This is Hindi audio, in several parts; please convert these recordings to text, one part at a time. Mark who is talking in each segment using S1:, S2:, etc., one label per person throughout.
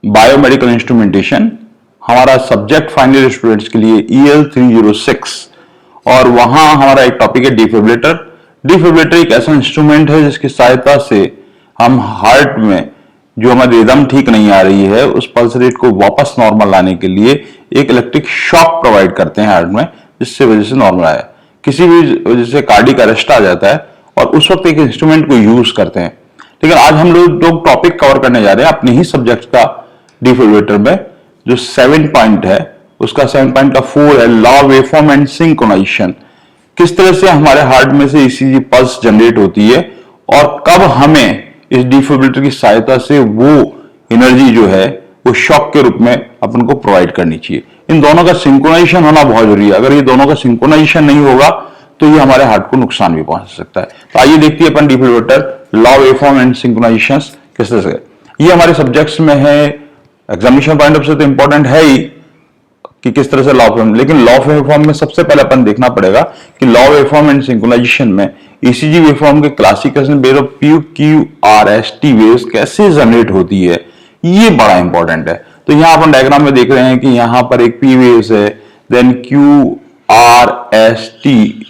S1: बायोमेडिकल इंस्ट्रूमेंटेशन, हमारा सब्जेक्ट फाइनल ईयर स्टूडेंट्स के लिए EL 306 और वहां हमारा एक टॉपिक है डिफिब्रिलेटर। डिफिब्रिलेटर एक ऐसा इंस्ट्रूमेंट है जिसकी सहायता से हम हार्ट में जो हमारी रिदम ठीक नहीं आ रही है उस पल्स रेट को वापस नॉर्मल लाने के लिए एक इलेक्ट्रिक शॉक प्रोवाइड करते हैं हार्ट में, जिससे वजह से नॉर्मल आया। किसी भी वजह से कार्डियक अरेस्ट आ जाता है और उस वक्त एक इंस्ट्रूमेंट को यूज करते हैं। लेकिन आज हम लोग टॉपिक कवर करने जा रहे हैं अपने ही सब्जेक्ट का डिफिब्रिलेटर में, जो 7 पॉइंट है उसका 7 पॉइंट का 4 है लॉ वेवफॉर्म एंड सिंक्रोनाइजेशन। किस तरह से हमारे हार्ट में से ECG पल्स जनरेट होती है और कब हमें इस डिफिब्रिलेटर की सहायता से वो एनर्जी जो है वो शॉक के रूप में अपन को प्रोवाइड करनी चाहिए। इन दोनों का सिंक्रोनाइजेशन होना बहुत जरूरी है। अगर ये दोनों का सिंक्रोनाइजेशन नहीं होगा तो ये हमारे हार्ट को नुकसान भी पहुंच सकता है। तो आइए देखते हैं अपन defibrillator law waveform and synchronization किस तरह से। ये हमारे सब्जेक्ट्स में है, एग्जामिनेशन पॉइंट ऑफ से तो इंपॉर्टेंट है ही कि किस तरह से लॉ वेवफॉर्म, लेकिन लॉ वेवफॉर्म में सबसे पहले अपन देखना पड़ेगा कि लॉ वेवफॉर्म एंड सिंक्रोनाइजेशन में ECG वेवफॉर्म के classification base of PQRST waves कैसे जनरेट होती है, ये बड़ा इंपॉर्टेंट है। तो यहां अपन डायग्राम में देख रहे हैं कि यहां पर एक P वेव्स है, देन QRST,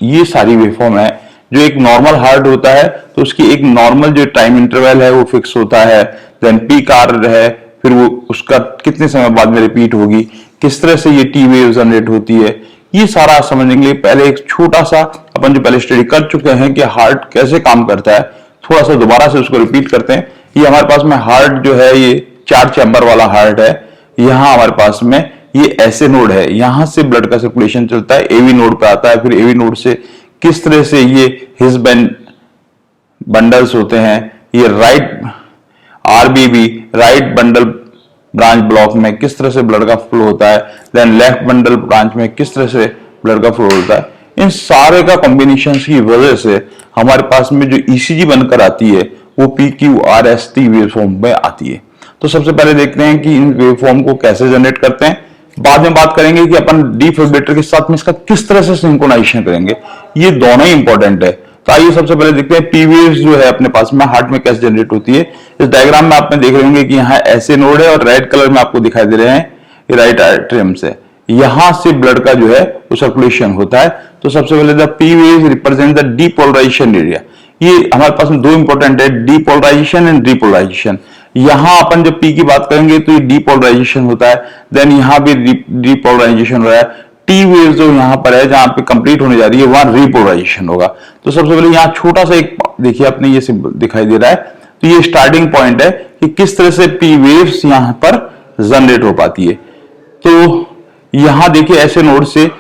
S1: ये सारी वेवफॉर्म है। जो एक नॉर्मल हार्ट होता है तो उसकी एक नॉर्मल जो टाइम इंटरवल है वो फिक्स होता है, देन पीक आर है, फिर वो उसका कितने समय बाद में रिपीट होगी, किस तरह से ये T वेव जनरेट होती है, ये सारा समझने के लिए पहले एक छोटा सा अपन जो पहले स्टडी कर चुके हैं कि हार्ट कैसे काम करता है, थोड़ा सा दोबारा से उसको रिपीट करते हैं। ये हमारे पास में हार्ट जो है ये 4 चैम्बर वाला हार्ट है। यहां हमारे पास में ये ऐसे नोड है, यहां से ब्लड का सर्कुलेशन चलता है, AV नोड पे आता है, फिर AV नोड से किस तरह से ये हिज बंडल्स होते हैं, ये right RBB right bundle branch block में किस तरह से ब्लड का फ्लो होता है, देन लेफ्ट बंडल ब्रांच में किस तरह से ब्लड का फ्लो होता है। इन सारे का कॉम्बिनेशन की वजह से हमारे पास में जो ECG बनकर आती है वो PQRST वेवफॉर्म में आती है। तो सबसे पहले देखते हैं कि इन वेवफॉर्म को कैसे जनरेट करते हैं, बाद में बात करेंगे कि अपन डिफिब्रिलेटर के साथ में इसका किस तरह से सिंक्रोनाइजेशन करेंगे, ये दोनों ही इंपॉर्टेंट है। तो आइए सबसे पहले देखते हैं P वेव्स जो है अपने पास में हार्ट में कैसे जनरेट होती है। इस डायग्राम में आपने देख रहे होंगे कि यहाँ ऐसे नोड है और रेड कलर में आपको दिखाई दे रहे हैं ये राइट एट्रियम से, यहां से ब्लड का जो है वो सर्कुलेशन होता है। तो सबसे पहले the P waves represent the depolarization area. ये हमारे पास में दो इंपॉर्टेंट है, डीपोलराइजेशन एंड रिपोलराइजेशन। यहां अपन जब P की बात करेंगे तो ये डीपोलराइजेशन होता है, देन यहां भी डीपोलराइजेशन हो रहा है। T वेव जो यहां पर है जहां पे कंप्लीट होने जा रही है वहां रिपोलराइजेशन होगा। तो सबसे पहले यहां छोटा सा एक देखिए अपने ये सिंबल दिखाई दे रहा है, तो ये स्टार्टिंग पॉइंट है कि किस तरह से P वेव्स यहां पर जनरेट हो पाती है। तो यहां देखिए ऐसे नोड से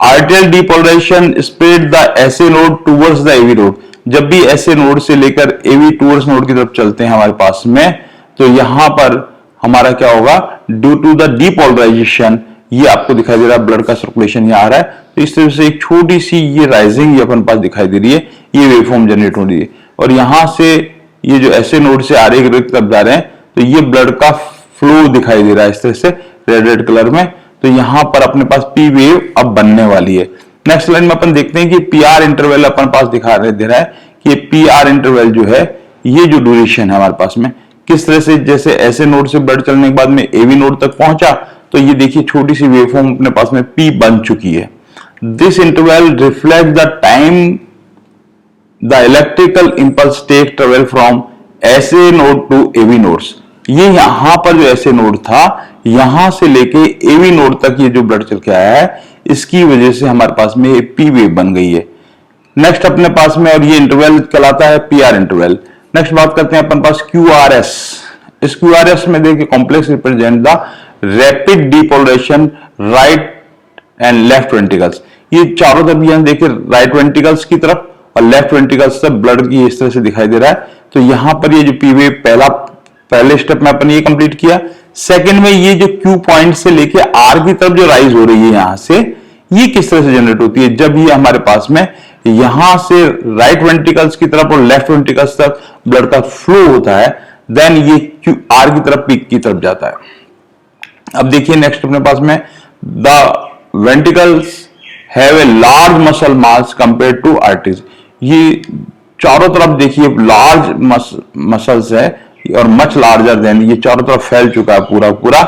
S1: आर्टियल डीपोलराइजेशन स्प्रेड द ऐसे node towards the AV node. जब भी ऐसे नोड से लेकर AV टुवर्ड्स नोड की तरफ चलते हैं हमारे पास में, तो यहां पर हमारा क्या होगा, ड्यू टू द डीपोलराइजेशन ये आपको दिखाई दे रहा है, ब्लड का सर्कुलेशन यहाँ आ रहा है। तो इस तरह से एक छोटी सी ये राइजिंग ये अपन पास दिखाई दे रही है, ये वेवफॉर्म जनरेट हो रही है। और यहां से ये जो ऐसे नोड से आ रही तरफ जा रहे हैं तो ये ब्लड का फ्लो दिखाई दे रहा है इस तरह से रेड कलर में। तो यहां पर अपने पास P वेव अब बनने वाली है। नेक्स्ट लाइन में अपन देखते हैं कि PR इंटरवल अपन पास दिखा दे रहा है कि PR इंटरवल जो है ये जो ड्यूरेशन है हमारे पास में किस तरह से, जैसे ऐसे नोड से ब्लड चलने के बाद में AV नोड तक पहुंचा तो ये देखिए छोटी सी वेवफॉर्म अपने पास में P बन चुकी है। This interval reflect the time the electrical impulse take travel from SA node to AV nodes. ये यहां पर जो ऐसे नोड था यहां से लेके AV नोड तक ये जो ब्लड चल के आया है, इसकी वजह से हमारे पास में P वेव बन गई है। नेक्स्ट अपने पास में और ये इंटरवल कहलाता है PR इंटरवल। नेक्स्ट बात करते हैं अपन पास QRS। इस QRS में देखिए complex represent the rapid depolarization right and left ventricles. ये चारों तरफ यहां देखिए राइट वेंट्रिकल्स की तरफ और लेफ्ट वेंट्रिकल्स से ब्लड की इस तरह से दिखाई दे रहा है। तो यहां पर ये जो P वेव पहले स्टेप में अपन ये कंप्लीट किया। सेकंड में ये जो Q पॉइंट से लेके R की तरफ जो राइज हो रही है यहां से, ये किस तरह से जनरेट होती है, जब ये हमारे पास में यहां से राइट वेंट्रिकल्स की तरफ और लेफ्ट वेंट्रिकल्स तक ब्लड का फ्लो होता है, देन ये R की तरफ पीक की तरफ जाता है। अब देखिए नेक्स्ट अपने पास में the ventricles have a large muscle mass compare to arteries. ये चारों तरफ देखिए लार्ज मसल्स है और मच लार्जर देन, ये चारों तरफ फैल चुका है पूरा पूरा,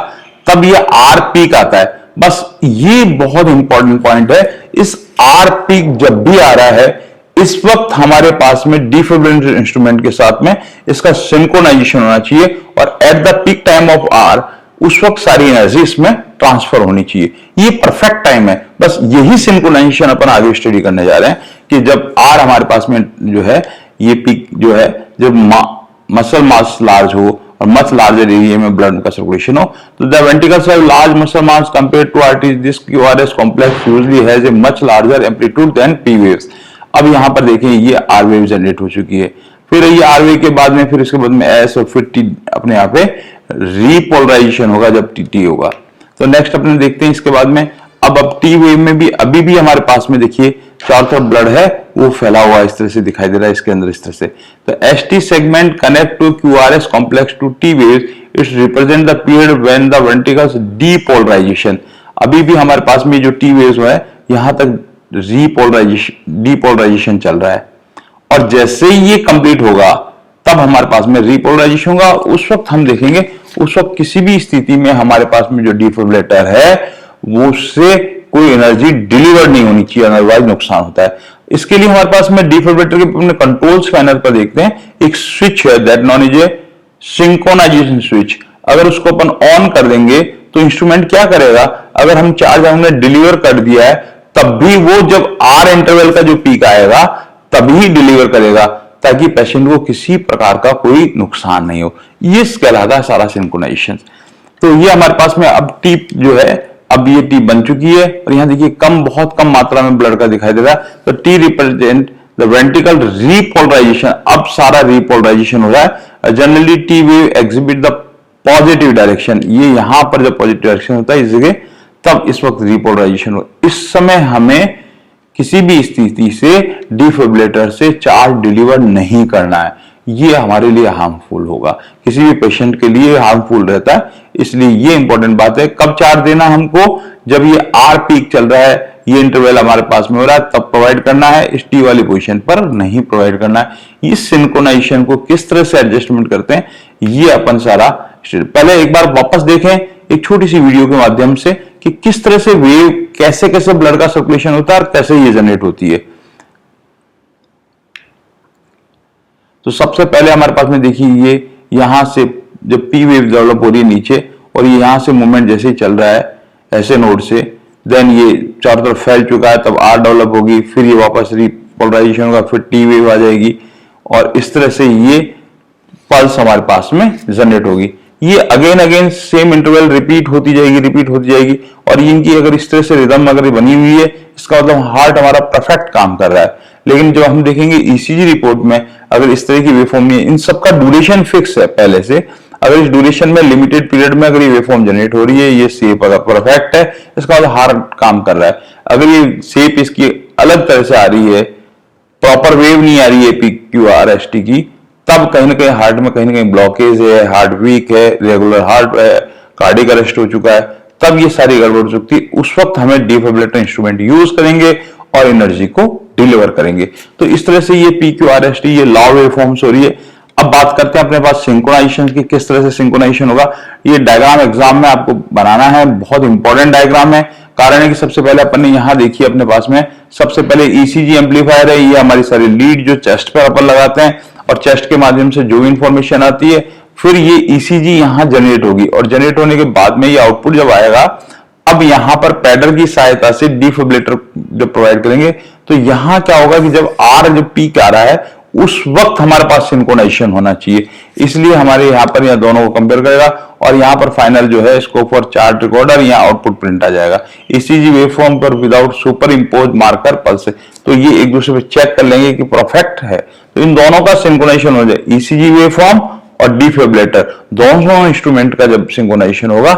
S1: तब ये आर पीक आता है। बस ये बहुत इंपॉर्टेंट पॉइंट है, इस आर पीक जब भी आ रहा है, इस वक्त हमारे पास में डिफिब्रिलेटर इंस्ट्रूमेंट के साथ में इसका सिंक्रोनाइजेशन होना चाहिए, और at the peak time of R उस वक्त सारी एनर्जी इसमें ट्रांसफर होनी चाहिए। ये परफेक्ट टाइम है। बस यही सिंक्रोनाइजेशन अपन आगे स्टडी करने जा रहे हैं कि जब आर हमारे पास में जो है, ये पीक जो है, जब मसल मास लार्ज हो और मच लार्जर एरिया में ब्लड का सर्कुलेशन हो, तो the ventricles have large muscle mass compared to arteries, this QRS complex usually has a much larger amplitude than P waves. अब यहां पर देखें, ये आर वेव जनरेट हो चुकी है, फिर ये आर वेव के बाद में, फिर इसके बाद में एस, और फिर टी अपने यहाँ पे रीपोलराइजेशन होगा जब टी होगा। तो नेक्स्ट अपने देखते हैं इसके बाद में, अब टी वेव में भी अभी भी हमारे पास में देखिए चारों तरफ ब्लड है, वो फैला हुआ इस तरह से दिखाई दे रहा है इसके अंदर इस तरह से। तो S T segment connect to QRS complex to T waves, it's represent the period when the ventricles depolarization. अभी भी हमारे पास में जो टी वेव्स है, यहां तक डीपोलराइजेशन चल रहा है, और जैसे ही ये कंप्लीट होगा तब हमारे पास में रीपोलराइजेशन होगा। उस वक्त हम देखेंगे, उस वक्त किसी भी स्थिति में हमारे पास में जो डिफिब्रिलेटर है वो उससे कोई एनर्जी डिलीवर नहीं होनी चाहिए, अदरवाइज नुकसान होता है। इसके लिए हमारे पास में डिफिब्रिलेटर के कंट्रोल्स पैनल पर देखते हैं, एक स्विच है that non is a synchronization switch. अगर उसको अपन ऑन कर देंगे तो इंस्ट्रूमेंट क्या करेगा, अगर हम चार्ज हमने डिलीवर कर दिया है, तब भी वो जब आर इंटरवल का जो पीक आएगा तभी डिलीवर करेगा, ताकि पेशेंट को किसी प्रकार का कोई नुकसान नहीं हो। ये कहलाता है सारा सिंक्रोनाइजेशन। तो ये हमारे पास में अब टी जो है, अब ये टी बन चुकी है, और यहां देखिए बहुत कम मात्रा में ब्लड का दिखाई दे रहा है। तो T represent the ventricle repolarisation. अब सारा रीपोलराइजेशन हो रहा है। Generally T wave exhibit the positive direction. ये यहां पर जब पॉजिटिव डायरेक्शन होता है इस जगह, तब इस वक्त रीपोलराइजेशन हो। इस समय हमें किसी भी स्थिति से डिफिब्रिलेटर से चार्ज डिलीवर नहीं करना है। ये हमारे लिए हार्मफुल होगा, किसी भी पेशेंट के लिए हार्मफुल रहता है। इसलिए ये इंपॉर्टेंट बात है, कब चार्ज देना हमको, जब ये आर पीक चल रहा है, ये इंटरवल हमारे पास में हो रहा है, तब प्रोवाइड करना है। इस टी वाली पोजीशन पर नहीं प्रोवाइड करना है। इस सिंक्रोनाइजेशन को किस तरह से एडजस्टमेंट करते हैं, ये अपन सारा पहले एक बार वापस देखें एक छोटी सी वीडियो के माध्यम से, कि किस तरह से वेव, कैसे कैसे ब्लड का सर्कुलेशन होता है और कैसे ये जनरेट होती है। तो सबसे पहले हमारे पास में देखिए, ये यहां से जब पी वेव डेवलप हो रही है नीचे, और ये यहां से मूवमेंट जैसे ही चल रहा है ऐसे नोड से, देन ये चारों तरफ फैल चुका है, तब आर डेवलप होगी, फिर ये वापस रीपोलराइजेशन होगा, फिर टी वेव आ जाएगी, और इस तरह से ये पल्स हमारे पास में जनरेट होगी। ये अगेन सेम इंटरवल रिपीट होती जाएगी, और इनकी अगर इस तरह से रिदम अगर बनी हुई है, इसका मतलब हार्ट हमारा परफेक्ट काम कर रहा है। लेकिन जब हम देखेंगे ईसीजी रिपोर्ट में, अगर इस तरह की वेवफॉर्म में, इन सबका ड्यूरेशन फिक्स है पहले से, अगर इस ड्यूरेशन में लिमिटेड पीरियड में अगर ये वेवफॉर्म जनरेट हो रही है, ये शेप अगर परफेक्ट है, इसका मतलब हार्ट काम कर रहा है। अगर ये शेप इसकी अलग तरह से आ रही है, प्रॉपर वेव नहीं आ रही है PQRST की, तब कहीं ना कहीं हार्ट में कहीं ना कहीं ब्लॉकेज है, हार्ट वीक है, रेगुलर हार्ट है, कार्डियक अरेस्ट हो चुका है, तब ये सारी गड़बड़ हो सकती है। उस वक्त हमें डिफिब्रिलेटर इंस्ट्रूमेंट यूज करेंगे और एनर्जी को डिलीवर करेंगे। तो इस तरह से ये PQRST, ये लॉ वेवफॉर्म्स हो रही है। अब बात करते हैं अपने पास सिंक्रोनाइजेशन की, किस तरह से सिंक्रोनाइजेशन होगा। ये डायग्राम एग्जाम में आपको बनाना है, बहुत इंपॉर्टेंट डायग्राम है। कारण है कि सबसे पहले अपन ने यहां देखिए अपने पास में, सबसे पहले ईसीजी एम्पलीफायर है, ये हमारी सारी लीड जो चेस्ट पर अपन लगाते हैं, और चेस्ट के माध्यम से जो इंफॉर्मेशन आती है, फिर ये ईसीजी यहां जनरेट होगी, और जनरेट होने के बाद में ये आउटपुट जब आएगा, अब यहां पर पैडल की सहायता से डिफिब्रिलेटर जब प्रोवाइड करेंगे, तो यहां क्या होगा कि जब आर जब पीक आ रहा है, उस वक्त हमारे पास सिंक्रोनाइजेशन होना चाहिए। इसलिए हमारे यहां पर दोनों को कंपेयर करेगा, और यहां पर फाइनल जो है स्कोप फॉर चार्ट रिकॉर्डर, यहां आउटपुट प्रिंट आ जाएगा ईसीजी वेवफॉर्म पर without super impose marker pulse. तो ये एक दूसरे पे चेक कर लेंगे कि परफेक्ट है, तो इन दोनों का सिंक्रोनाइजेशन हो जाए, ईसीजी वेवफॉर्म और डिफिब्रिलेटर दोनों इंस्ट्रूमेंट का जब सिंक्रोनाइजेशन होगा,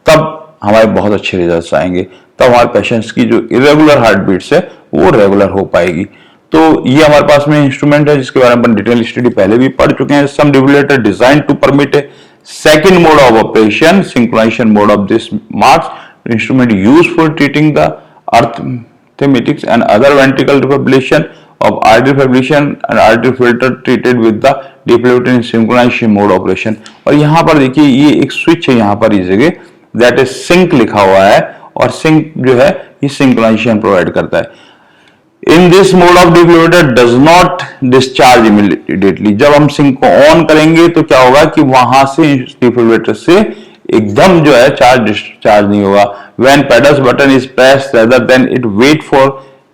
S1: तब हमारे बहुत अच्छे रिजल्ट्स आएंगे, तब हमारे पेशेंट्स की जो इरेगुलर हार्ट बीट्स है वो रेगुलर हो पाएगी। तो ये हमारे पास में इंस्ट्रूमेंट है जिसके बारे में अपन डिटेल स्टडी पहले भी पढ़ चुके हैं। Some defibrillator design to permit a second mode of operation, synchronization mode of this marks instrument used for treating the arithmetics and other ventricle defibrillation of artery fibrillation and artery filter treated with the defibrillator in synchronized mode operation। और यहाँ पर देखिए ये एक स्विच है यहाँ पर इस जगह, दैट इज सिंक लिखा हुआ है, और सिंक जो है ये सिंक्रोनाइजेशन प्रोवाइड करता है। In this mode of defibrillator does not discharge immediately. जब हम सिंक को ऑन करेंगे तो क्या होगा कि वहां से डिफिब्रिलेटर से एकदम जो है चार्ज डिस्चार्ज नहीं होगा। When paddles button is pressed rather than it wait for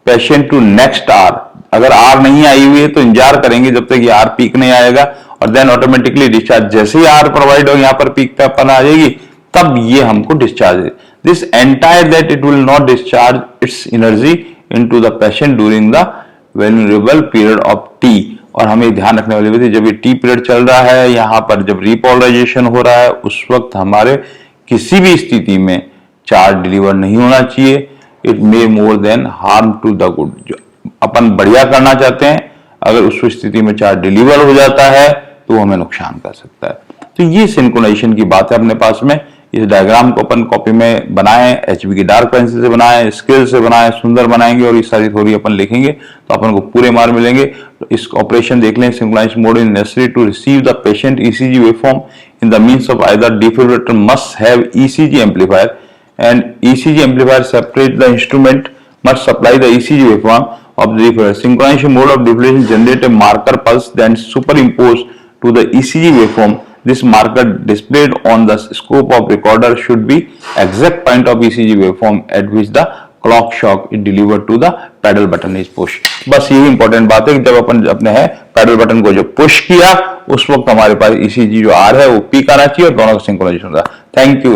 S1: patient to next R. अगर आर नहीं आई हुई है तो इंतजार करेंगे जब तक ये आर पीक नहीं आएगा, और देन ऑटोमेटिकली डिस्चार्ज। जैसे ही आर प्रोवाइड हो यहाँ पर पीक पे अपन आ जाएगी, तब ये हमको discharge. This entire that it will not discharge its energy into the patient during the vulnerable period of T. और हमें ध्यान रखने वाली बात है, जब ये टी पीरियड चल रहा है, यहाँ पर जब रिपोलराइजेशन हो रहा है, उस वक्त हमारे किसी भी स्थिति में चार्ज डिलीवर नहीं होना चाहिए। It may more than harm to the good. जो अपन बढ़िया करना चाहते हैं, अगर उस स्थिति में चार्ज डिलीवर हो जाता है तो हमें नुकसान कर सकता है। तो ये सिंक्रोनाइजेशन की बात है अपने पास में। इस डायग्राम को अपन कॉपी में बनाए, एचबी की डार्क पेंसिल से बनाए, स्केल से बनाए, सुंदर बनाएंगे और ये सारी थ्योरी अपन लिखेंगे तो अपन को पूरे मार्क मिलेंगे। तो इस ऑपरेशन देख लें, synchronized mode is necessary to receive the patient ECG waveform in the means of either defibrillator must have ECG amplifier and ECG amplifier separate the instrument must supply the ECG waveform of the defibrillator. Synchronization mode of defibrillation generate a marker pulse then superimposed to the ECG waveform. This marker displayed on the scope of recorder should be exact point of ECG waveform at which the clock shock is delivered to the pedal button is pushed। बस यही इंपॉर्टेंट बात है कि जब अपन अपने है पैडल बटन को जो पुश किया, उस वक्त हमारे पास ECG जो आर है वो पीक आना चाहिए और दोनों का सिंक्रोनाइजेशन होता है। Thank you.